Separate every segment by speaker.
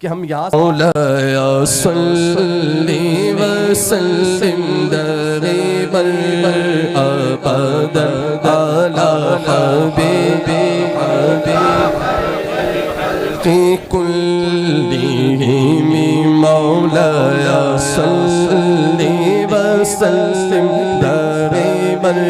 Speaker 1: कि हम यहाँ मौलाया सल्ली वसल्लिम दरीबल अबदन अला हबीबी हबीबी कुल्लिहिम मौलाया सल्ली वसल्लिम दरीबल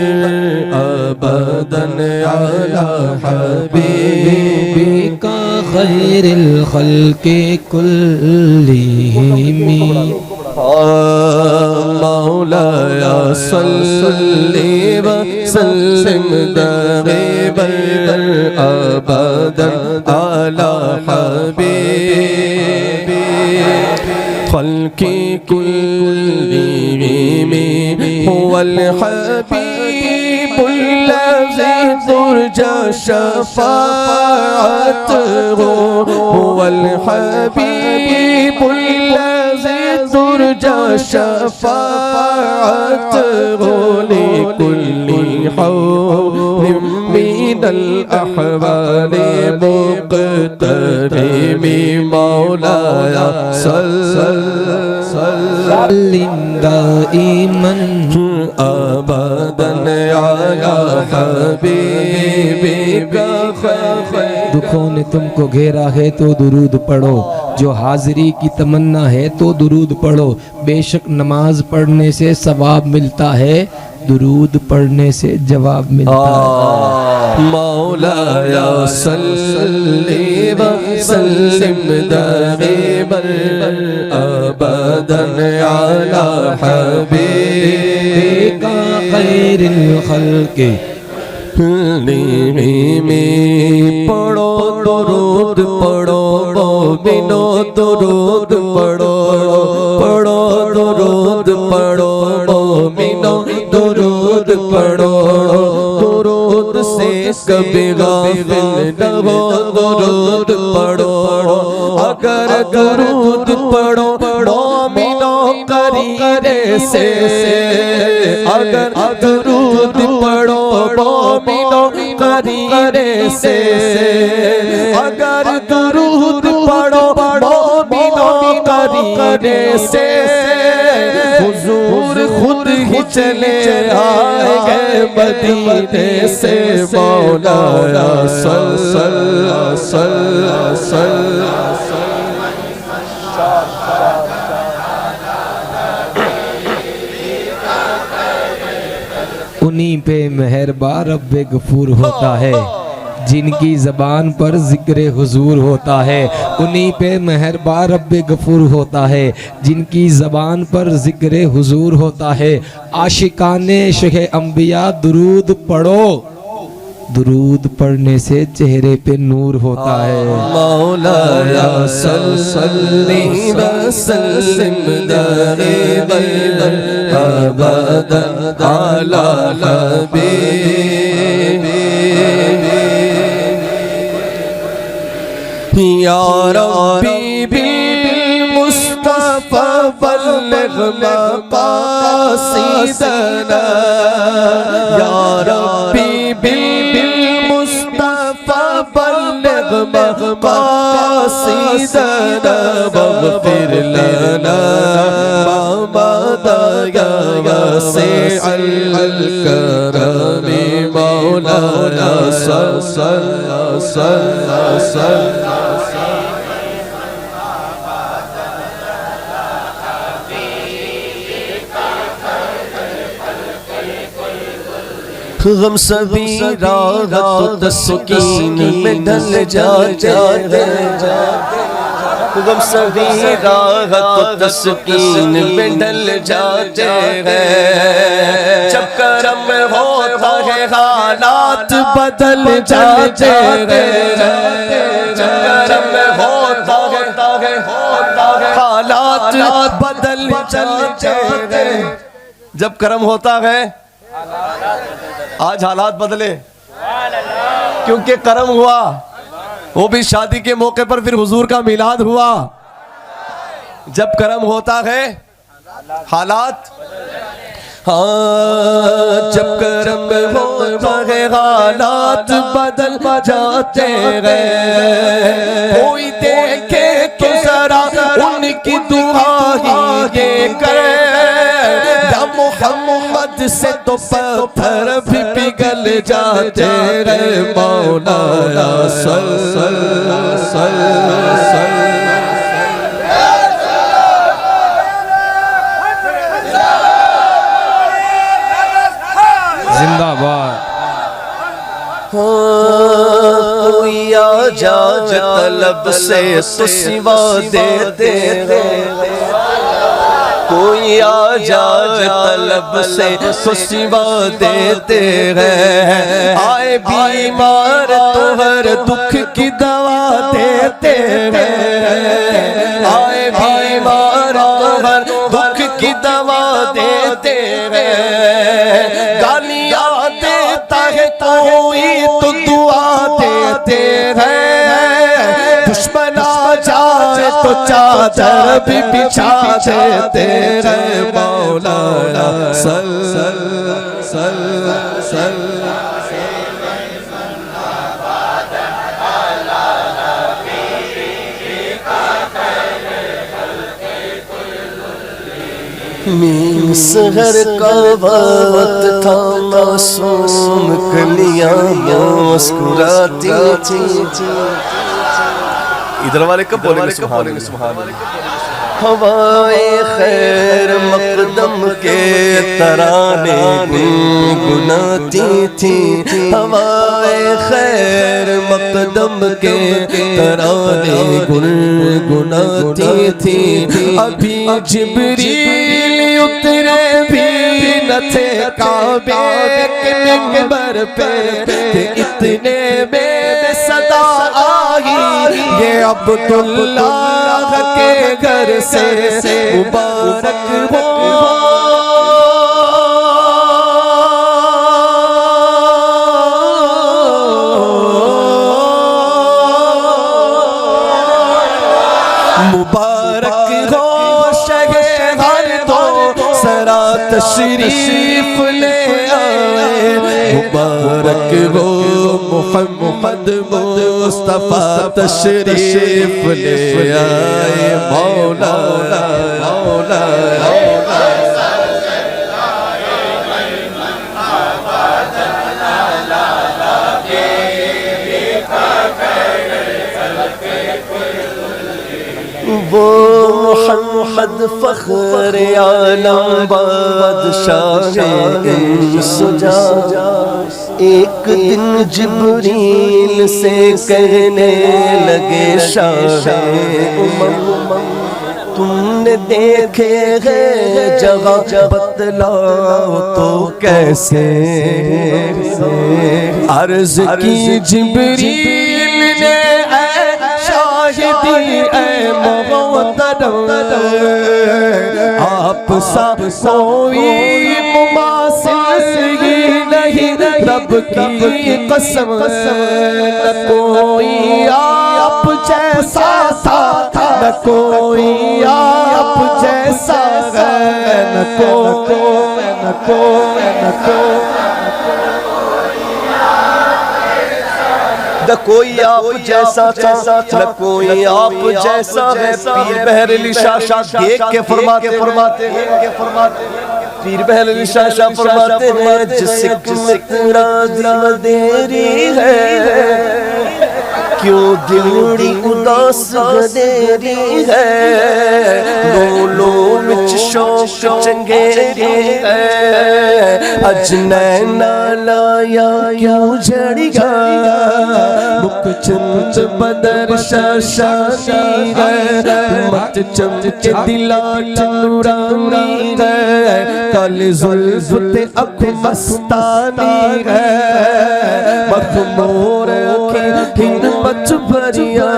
Speaker 1: अबदन अला हबीबी का खैरिल खल्क़ि कुल्लिहिम मौलाया सल्ली वसल्लिम दरीबल अबदन अला हबीबी खल्क़ि कुल्लिहिम हुवल हबीबुल लज़ी तुरजा शफ़ाअतहु हुवल हबीबुल लज़ी तुरजा शफ़ाअतहु लिकुल्लि हौलिम मिनल अहवालि मुक़तरिम मौलाया सल्लिम दाइमन अबदन अला हबीबिका खैर।
Speaker 2: दुखों ने तुमको घेरा है तो दुरूद पढ़ो, जो हाजिरी की तमन्ना है तो दुरूद पढ़ो। बेशक नमाज पढ़ने से सवाब मिलता है, दुरूद पढ़ने से जवाब मिलता है।
Speaker 1: मौलाया सल्ली वसल्लिम दरीबल अबदन अला हबीबिका
Speaker 2: खैरिल खल्क़ि
Speaker 1: पढ़ो दुरूद पढ़ो मोमिनो दुरूद पढ़ो पढ़ो दुरूद पढ़ो मोमिनो दुरूद पढ़ो दुरूद से कभी गाफिल न हो दुरूद पढ़ो अगर दुरूद पढ़ो मोमिनो करीने से अगर दुरूद पढ़ो मोमिनो करीने से अगर दुरूद पढ़ो मोमिनो करीने से हुजूर खुद ही चले आएंगे मदीने से मौलाया
Speaker 2: उन्हीं पे मेहरबान रब्बे गफूर होता है जिनकी ज़बान पर ज़िक्र हुजूर होता है। उन्हीं पे मेहरबान रब्बे गफूर होता है जिनकी ज़बान पर ज़िक्र हुजूर होता है। आशिकाने शेख़ अंबिया दुरूद पढ़ो, दुरूद पढ़ने से चेहरे पे नूर होता है।
Speaker 1: मौलाया सल्ली वसल्लिम दरीबल अबदन अला हबीबी या रब्बी बिल मुस्तफा बल्लिग़ मक़ासिदना या रब्बी बिल मुस्तफा बल्लिग़ मक़ासिदना वग़फ़िर लना मा मदा या वासिअल करम मौलाना गम सभी राहत तस्कीन में ढल जाते गम सभी राहत तस्कीन में ढल जाते हैं जब करम होता है हालात बदल जाते हैं जब करम होता है हालात बदल जाते हैं जब करम होता है आज हालात बदले क्योंकि करम हुआ वो भी शादी के मौके पर फिर हुजूर का मिलाद हुआ। जब करम होता है हालात हाँ जब करम होता है हालात बदल जाते हैं। कोई देखे तो जरा उनकी दुआ ही देकर, या मोहम्मद से तो पत्थर भी पिघल जाते हैं। मौला सल
Speaker 2: जिंदाबाद।
Speaker 1: कोई आ जाए तलब से तो सिवा देते हैं। कोई आ जाए तलब से तो सिवा देते हैं। आए बीमार तो हर दुख की दवा देते हैं। आए बीमार तो हर दुख की दवा देते हैं। गालियां देता है कोई तो दुआ देते हैं। दुश्मन आ जाए तो चादर भी बिछा देते हैं। मौला सल सल सल मीन सहर का वक्त था, मासूम कलियां मुस्कुराती थी। इधर वाले कब बोलेंगे सुभान अल्लाह। हवाए खैर मकदम के तराने गुनगुनाती थी। हवाए खैर मकदम के तराने गुनगुनाती थी। अभी जिब्रील उतरे भी न थे काबे के मिंबर पे, इतने में सदा आई ये अब्दुल्लाह के घर से मुबारक हो। मुबारक हो शहर दो सरा तशरीफ ले आए। मुबारक हो मोहम्मद मुस्तफा तशरीफ ले आए। मौला मौला वो मोहम्मद फख्र आलम बादशाह सुजा एक दिन जिब्रील से कहने लगे शाह तुमने देखे हैं जगह बतलाओ तो कैसे। अर्ज की जिब्रील ने शाहिदी ऐ मोहतरम आप सा कोई मुमासिल ही नहीं रब की कसम। न कोई आप जैसा था न कोई आप जैसा है। न कोई आप जैसा था न कोई आप जैसा है। पीर बहरली शाह देख के फरमाते पीर बहरली शाह फरमाते हैं जिसमें देरी है क्यों दिलड़ी उदास गदेरी है। बोलो विच शौक चंगेरी है। अज नैना लाया क्यों झड़िया मुख चंच बदर शाशानी है। मत चमच दिला नूरानी है। काले जुल्फ़े अख मस्तानी है। मखमूर हिम्मत भरिया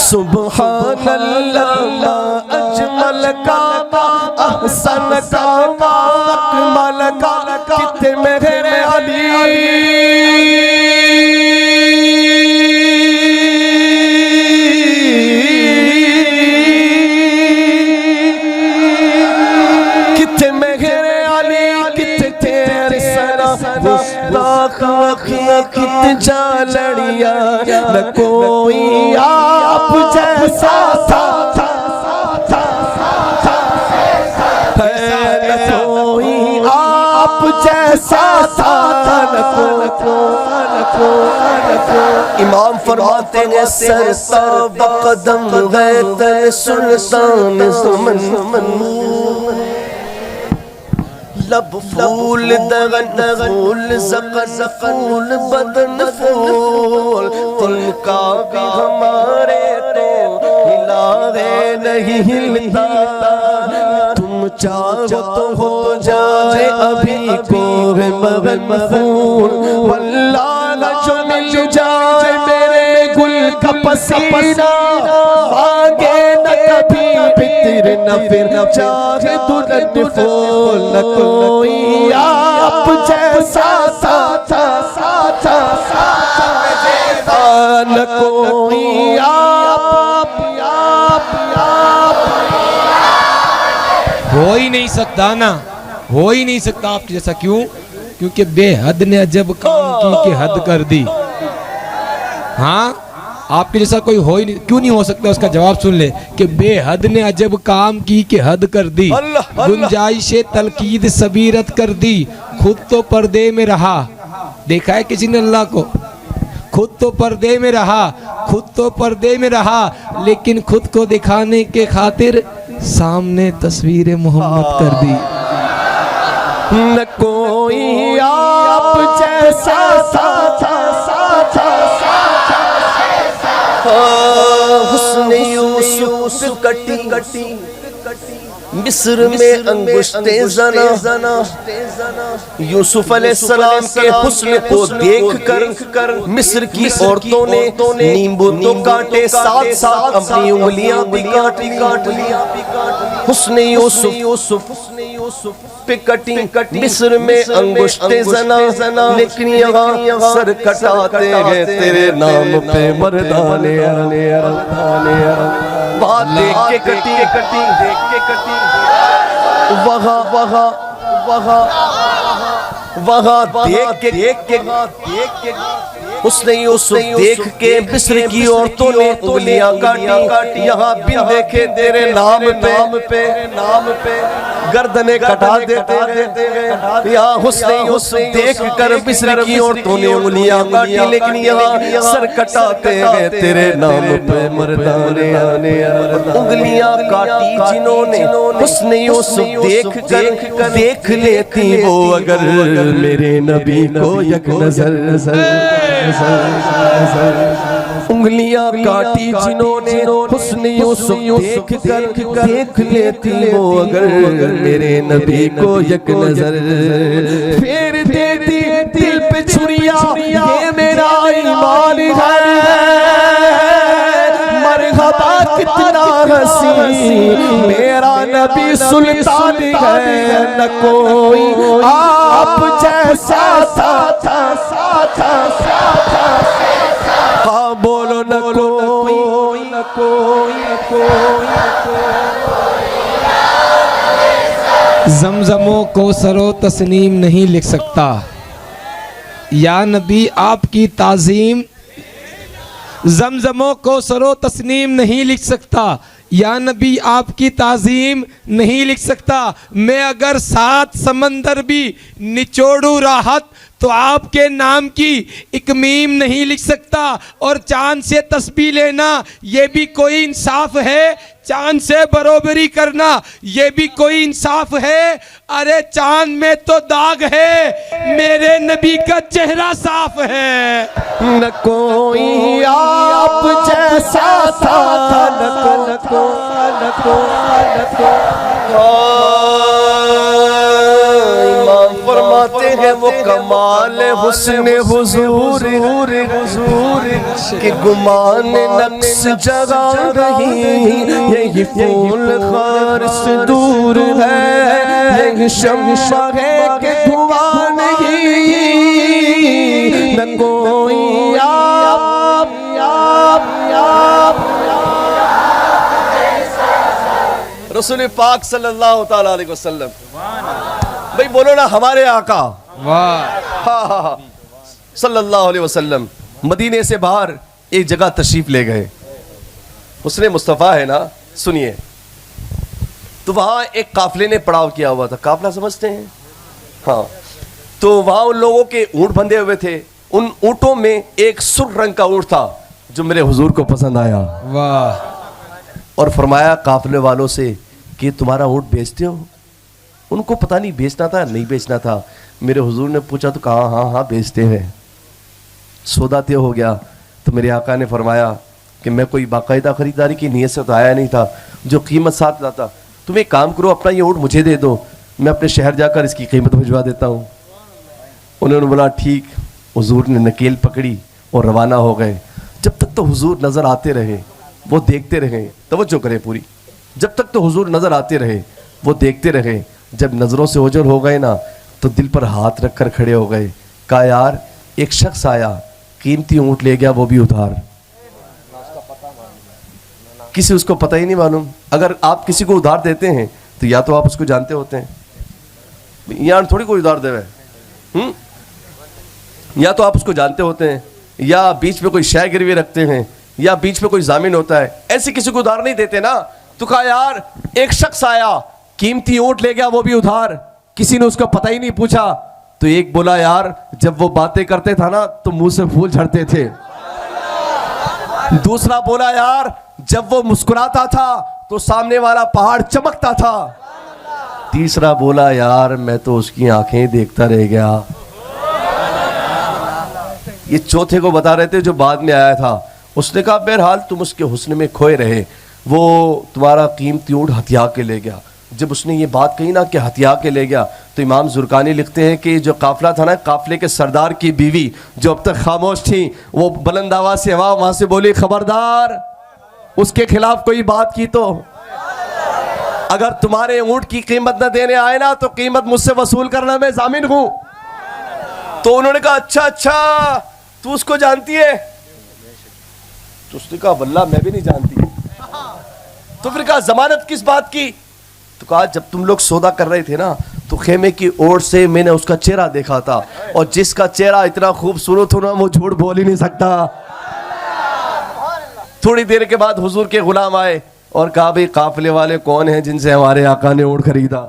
Speaker 1: सुभान अल्लाह अजमल का अहसन का अकमल का कितने मेरे अली। जा लड़िया, न कोई आप जैसा था, न कोई आप जैसा था, न को इमाम फरमाते हैं सरता बकदम गए सुल्तान ज़मन, लब फूल दगन फूल ज़क़न फूल बदन फूल, तिनका भी हमारे तो हिलावे नहीं हिलता, तुम चाहो तो हो जाए अभी को मगन फूल, वल्लाह जो मिल जाए मेरे गुल का पसीना, मांगे न कभी फिक्र न फिर चाहे दुल्हन फूल, न कोई आप जैसा था, न कोई आप
Speaker 2: हो ही नहीं सकता ना, हो ही नहीं सकता आपके जैसा। क्यों? क्योंकि बेहद ने अजब काम की कि हद कर दी। हाँ, आपके जैसा कोई हो ही नहीं, क्यों नहीं हो सकता? उसका जवाब सुन ले कि बेहद ने अजब काम की कि हद कर दी, गुंजाइश तलकीद सबीरत कर दी, खुद तो पर्दे में रहा। देखा है किसी ने अल्लाह को? खुद तो पर्दे में रहा, खुद तो पर्दे में रहा, लेकिन खुद को दिखाने के खातिर सामने तस्वीर मोहम्मद कर दी।
Speaker 1: न कोई आप जैसा हुस्न यूसुफ कटी मिस्र में अंगुश्ते जना, यूसुफ अलैहिस्सलाम के हुस्न को देखकर मिस्र की औरतों ने नींबू तो काटे, साथ साथ अपनी उंगलियां भी काट लिया। हुस्न यूसुफ पे कटी मिस्र में अंगुश्ते जना, लेकिन यहाँ सर कटाते हैं तेरे नाम पे मर्दाने। वहाँ देख के कटी वहाँ देख के उसने यूसुफ देख के मिस्र की औरतों ने उंगलियां काटी, यहाँ बिन देखे तेरे नाम पे गर्दने कटा देते हैं। यहाँ हुस्न यूसुफ देख कर मिस्र की औरतों ने उंगलियां काटी, लेकिन यहाँ सर कटाते हैं तेरे नाम पे मर्दाने। उंगलियां काटी जिन्होंने हुस्न यूसुफ देख लेती वो अगर मेरे नबी को एक नजर। उंगलियां काटी जिन्होंने हुस्न यूसुफ देख लेती वो अगर मेरे नबी को एक नजर, फेर देती दिल पे छुरिया, ये मेरा ईमान है। मरहबा कितना हसी मेरा नबी सुल्तान है, न कोई आप जैसा था। हाँ बोलो न कोई
Speaker 2: जमजमों को सरो तस्नीम नहीं लिख सकता, या नबी आपकी ताजीम। जमजमों को सरो तस्नीम नहीं लिख सकता, या नबी आपकी ताजीम नहीं लिख सकता। मैं अगर 7 समंदर भी निचोड़ू राहत तो आपके नाम की एक मीम नहीं लिख सकता। और चांद से तस्बीह लेना ये भी कोई इंसाफ है, चांद से बरोबरी करना ये भी कोई इंसाफ है। अरे चांद में तो दाग है, मेरे नबी का चेहरा साफ है।
Speaker 1: न कोई आप जैसा था, न को इमाम फरमाते हैं वो कमाल हुस्न हुजूर के गुमान नक्श जगा रही, यही फूल खार से दूर है, यही शम्मा है कि धुआं नहीं। न कोई आप रसूल पाक सल्लल्लाहु ताला अलैहि वसल्लम। भाई बोलो ना हमारे आका।
Speaker 2: वाह,
Speaker 1: हाँ, सल्लल्लाहु अलैहि वसल्लम मदीने से बाहर एक जगह तशरीफ ले गए। उसने मुस्तफ़ा है ना, सुनिए, तो वहाँ एक काफले ने पड़ाव किया हुआ था। काफला समझते हैं? हाँ। तो वहाँ उन लोगों के ऊँट बंधे हुए थे। उन ऊँटों में एक सुर्ख रंग का ऊँट था जो मेरे हुजूर को पसंद आया।
Speaker 2: वाह।
Speaker 1: और फरमाया काफले वालों से कि तुम्हारा ऊँट बेचते हो? उनको पता नहीं बेचना था नहीं बेचना था। मेरे हुजूर ने पूछा तो कहा हाँ हाँ बेचते हैं। सौदा तय हो गया तो मेरे आका ने फरमाया कि मैं कोई बाकायदा ख़रीदारी की नीयत से तो आया नहीं था, जो कीमत साथ लाता। तुम एक काम करो, अपना ये ऊँट मुझे दे दो, मैं अपने शहर जाकर इसकी कीमत भिजवा देता हूँ। उन्होंने बोला ठीक। हुजूर ने नकेल पकड़ी और रवाना हो गए। जब तक तो हुजूर नज़र आते रहे वो देखते रहे, तवज्जो करें पूरी, जब तक तो हुजूर नज़र आते रहे वो देखते रहे। जब नज़रों से ओझल हो गए ना तो दिल पर हाथ रख कर खड़े हो गए। कहा यार एक शख्स आया, कीमती ऊँट ले गया, वो भी उधार। किसी उसको पता ही नहीं मालूम। अगर आप किसी को उधार देते हैं तो या तो आप उसको जानते होते हैं, यार थोड़ी कोई उधार देवे, या तो आप उसको जानते होते हैं, या बीच में कोई शय गिरवी रखते हैं, या बीच में कोई जामीन होता है। ऐसे किसी को उधार नहीं देते ना। तो कहा यार एक शख्स आया, कीमती ऊँट ले गया, वो भी उधार। किसी ने उसको पता ही नहीं पूछा। तो एक बोला यार जब वो बातें करते था ना तो मुंह से फूल झड़ते थे। दूसरा बोला यार जब वो मुस्कुराता था तो सामने वाला पहाड़ चमकता था। तीसरा बोला यार मैं तो उसकी आंखें देखता रह गया। ये चौथे को बता रहे थे जो बाद में आया था। उसने कहा बहरहाल तुम उसके हुस्न में खोए रहे, वो तुम्हारा कीमती ऊँट हथिया के ले गया। जब उसने ये बात कही ना कि हथिया के ले गया, तो इमाम जुर्कानी लिखते हैं कि जो काफिला था ना, काफिले के सरदार की बीवी जो अब तक खामोश थी, वो बुलंद आवाज से वहां से बोली खबरदार उसके खिलाफ कोई बात की तो अगर तुम्हारे ऊँट की कीमत न देने आए ना तो कीमत मुझसे वसूल करना मैं जामिन हूं। तो उन्होंने कहा अच्छा अच्छा तू उसको जानती है? तो उसने कहा वल्लाह मैं भी नहीं जानती। तो फिर कहा जमानत किस बात की? तो कहा जब तुम लोग सौदा कर रहे थे ना तो खेमे की ओर से मैंने उसका चेहरा देखा था, और जिसका चेहरा इतना खूबसूरत हो ना वो झूठ बोल ही नहीं सकता। थोड़ी देर के बाद हुजूर के गुलाम आए और कहा भाई काफिले वाले कौन हैं जिनसे हमारे आका ने ऊँट खरीदा?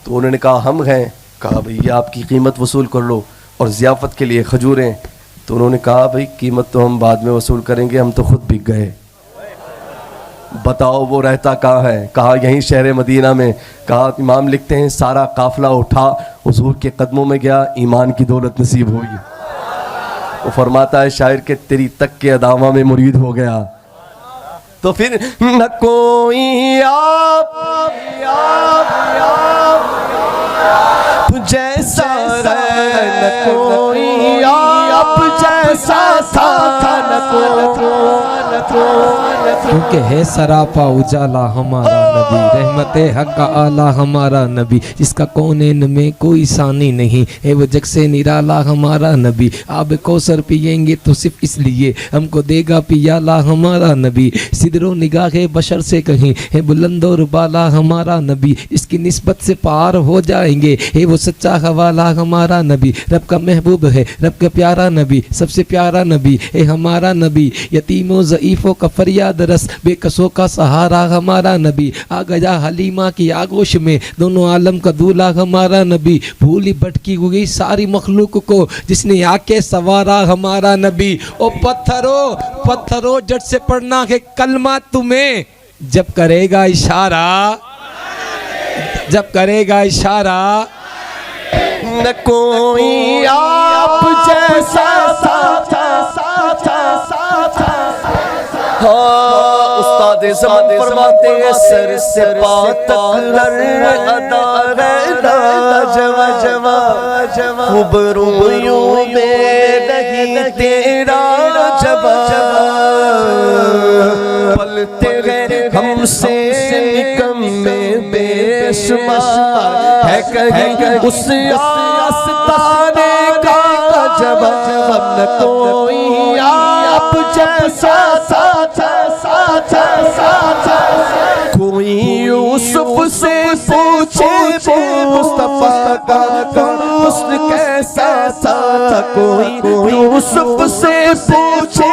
Speaker 1: तो उन्होंने कहा हम हैं। कहा भैया आपकी कीमत वसूल कर लो और ज़ियाफ़त के लिए खजूरें। तो उन्होंने कहा भाई कीमत तो हम बाद में वसूल करेंगे, हम तो खुद बिक गए। बताओ वो रहता कहाँ है? कहा यहीं शहर मदीना में। कहा इमाम लिखते हैं सारा काफिला उठा हुजूर के कदमों में गया, ईमान की दौलत नसीब हुई। वो फरमाता है शायर के तेरी तक के अदामा में मुरीद हो गया। तो फिर न कोई आप जैसा न कोई आप जैसा था न
Speaker 2: क्योंकि है सरापा उजाला हमारा नबी, रहमते हक का आला हमारा नबी, जिसका कौनेन में कोई सानी नहीं है, वो जग से निराला हमारा नबी। आब कौसर पियेंगे तो सिर्फ इसलिए हमको देगा पियाला हमारा नबी। सिदरो निगाहे बशर से कहीं है बुलंद और बाला हमारा नबी, इसकी निस्बत से पार हो जाएंगे है वो सच्चा हवाला हमारा नबी। रब का महबूब है, रब का प्यारा नबी, सबसे प्यारा नबी है हमारा नबी। यतीमों ज़ईफ़ों का फरियाद रस, बेकसों का सहारा हमारा नबी। आ गया हलीमा की आगोश में, दोनों आलम का दूल्हा हमारा नबी। भूली भटकी हुई सारी मखलूक को जिसने आके सवारा हमारा नबी। ओ पत्थरों जट से पढ़ना है कलमा तुम्हें, जब करेगा इशारा, जब करेगा इशारा।
Speaker 1: न कोई आप जैसा उस्ताद ज़मान फरमाते हैं सर से पाँव तक अदा जवा खूबरूयों में नहीं तेरा जवाब, पलते गए हमसे निकम्मे बेशुमार है कहीं उस आस्ताने का जवाब। न कोई आप जैसा कोई यूसुफ से पूछे मुस्तफा का हुस्न कैसा था, कोई यूसुफ से पूछे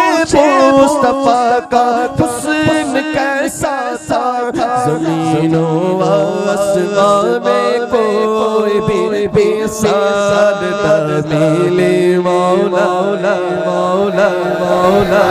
Speaker 1: मुस्तफा का हुस्न कैसा था। ज़मीनों आसमां में कोई भी बेसार न मिले मौला मौला मौला।